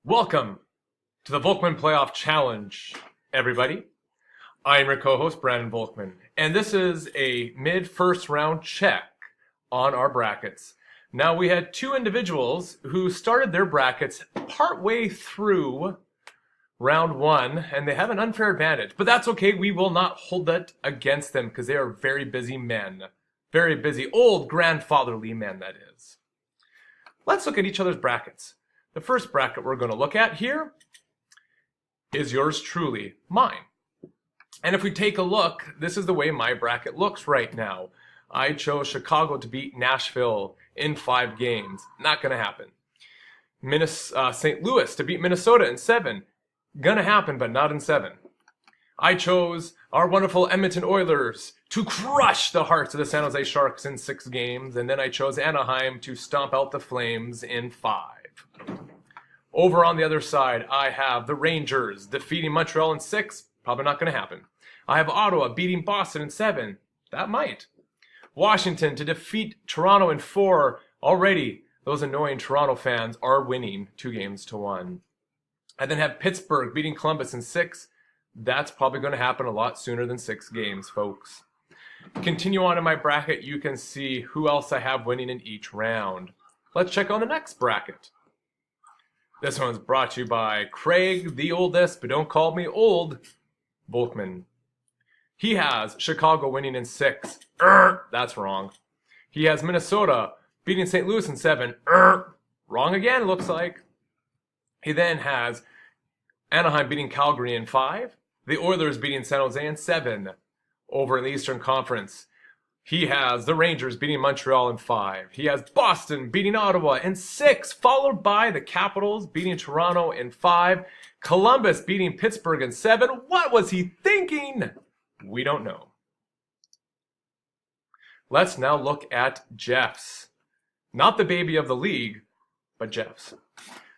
Welcome to the Volkman Playoff Challenge, everybody. I'm your co-host, Brandon Volkman, and this is a mid-first round check on our brackets. Now, we had two individuals who started their brackets partway through round one, and they have an unfair advantage, but that's okay. We will not hold that against them because they are very busy men. Very busy, old grandfatherly men, that is. Let's look at each other's brackets. The first bracket we're going to look at here is yours truly, mine. And if we take a look, this is the way my bracket looks right now. I chose Chicago to beat Nashville in 5 games. Not going to happen. St. Louis to beat Minnesota in 7. Gonna happen, but not in 7. I chose our wonderful Edmonton Oilers to crush the hearts of the San Jose Sharks in 6 games. And then I chose Anaheim to stomp out the Flames in 5. Over on the other side, I have the Rangers defeating Montreal in 6. Probably not going to happen. I have Ottawa beating Boston in 7. That might. Washington to defeat Toronto in 4. Already, those annoying Toronto fans are winning 2 games to 1. I then have Pittsburgh beating Columbus in 6. That's probably going to happen a lot sooner than 6 games, folks. Continue on in my bracket. You can see who else I have winning in each round. Let's check on the next bracket. This one's brought to you by Craig, the oldest, but don't call me old, Volkman. He has Chicago winning in 6. That's wrong. He has Minnesota beating St. Louis in 7. Wrong again, looks like. He then has Anaheim beating Calgary in 5. The Oilers beating San Jose in 7. Over in the Eastern Conference, he has the Rangers beating Montreal in 5. He has Boston beating Ottawa in 6, followed by the Capitals beating Toronto in 5. Columbus beating Pittsburgh in 7. What was he thinking? We don't know. Let's now look at Jeff's. Not the baby of the league, but Jeff's.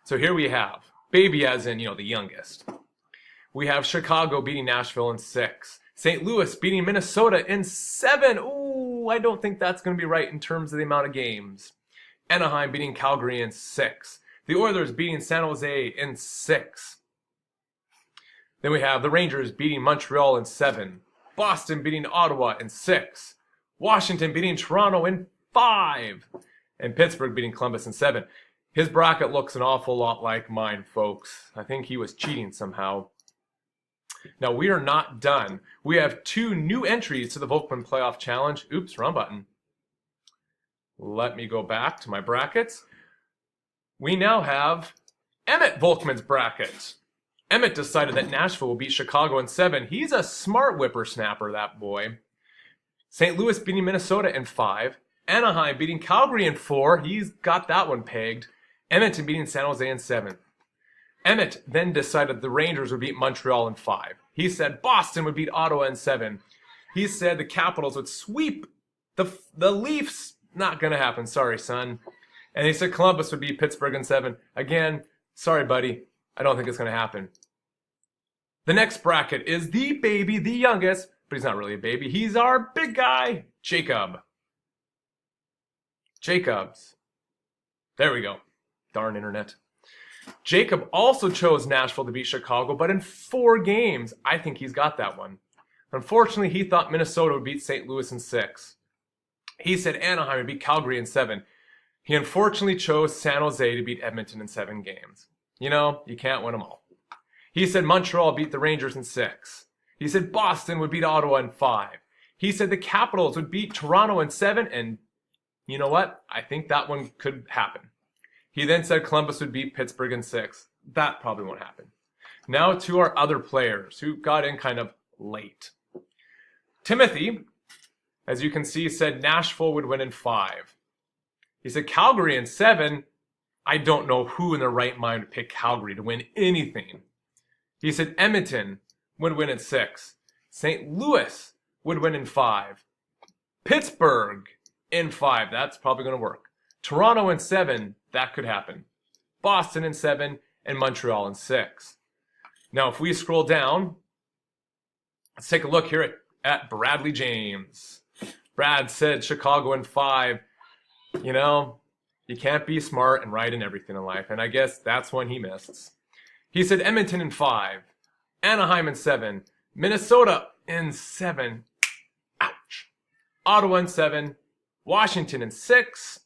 So here we have, baby as in, the youngest. We have Chicago beating Nashville in 6. St. Louis beating Minnesota in 7. Ooh, I don't think that's going to be right in terms of the amount of games. Anaheim beating Calgary in 6. The Oilers beating San Jose in 6. Then we have the Rangers beating Montreal in 7. Boston beating Ottawa in 6. Washington beating Toronto in 5. And Pittsburgh beating Columbus in 7. His bracket looks an awful lot like mine, folks. I think he was cheating somehow. Now, we are not done. We have 2 new entries to the Volkman Playoff Challenge. Oops, wrong button. Let me go back to my brackets. We now have Emmett Volkman's bracket. Emmett decided that Nashville will beat Chicago in 7. He's a smart whippersnapper, that boy. St. Louis beating Minnesota in 5. Anaheim beating Calgary in 4. He's got that one pegged. Edmonton beating San Jose in 7. Emmett then decided the Rangers would beat Montreal in 5. He said Boston would beat Ottawa in 7. He said the Capitals would sweep the Leafs. Not going to happen. Sorry, son. And he said Columbus would beat Pittsburgh in 7. Again, sorry, buddy. I don't think it's going to happen. The next bracket is the baby, the youngest, but he's not really a baby. He's our big guy, Jacob. Jacobs. There we go. Darn internet. Jacob also chose Nashville to beat Chicago, but in 4 games. I think he's got that one. Unfortunately, he thought Minnesota would beat St. Louis in 6. He said Anaheim would beat Calgary in 7. He unfortunately chose San Jose to beat Edmonton in 7 games. You can't win them all. He said Montreal beat the Rangers in 6. He said Boston would beat Ottawa in 5. He said the Capitals would beat Toronto in 7, and you know what? I think that one could happen. He then said Columbus would beat Pittsburgh in 6. That probably won't happen. Now to our other players who got in kind of late. Timothy, as you can see, said Nashville would win in 5. He said Calgary in 7. I don't know who in their right mind would pick Calgary to win anything. He said Edmonton would win in 6. St. Louis would win in 5. Pittsburgh in 5. That's probably going to work. Toronto in 7. That could happen. Boston in 7 and Montreal in 6. Now, if we scroll down, let's take a look here at Bradley James. Brad said Chicago in 5. You can't be smart and right in everything in life, and I guess that's when he missed. He said Edmonton in 5, Anaheim in 7, Minnesota in 7, ouch, Ottawa in 7, Washington in 6,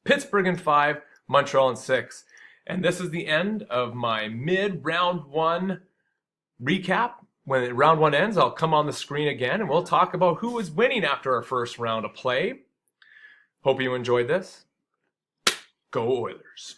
Pittsburgh in 5, Montreal in 6. And this is the end of my mid-round 1 recap. When round 1 ends, I'll come on the screen again and we'll talk about who is winning after our first round of play. Hope you enjoyed this. Go Oilers.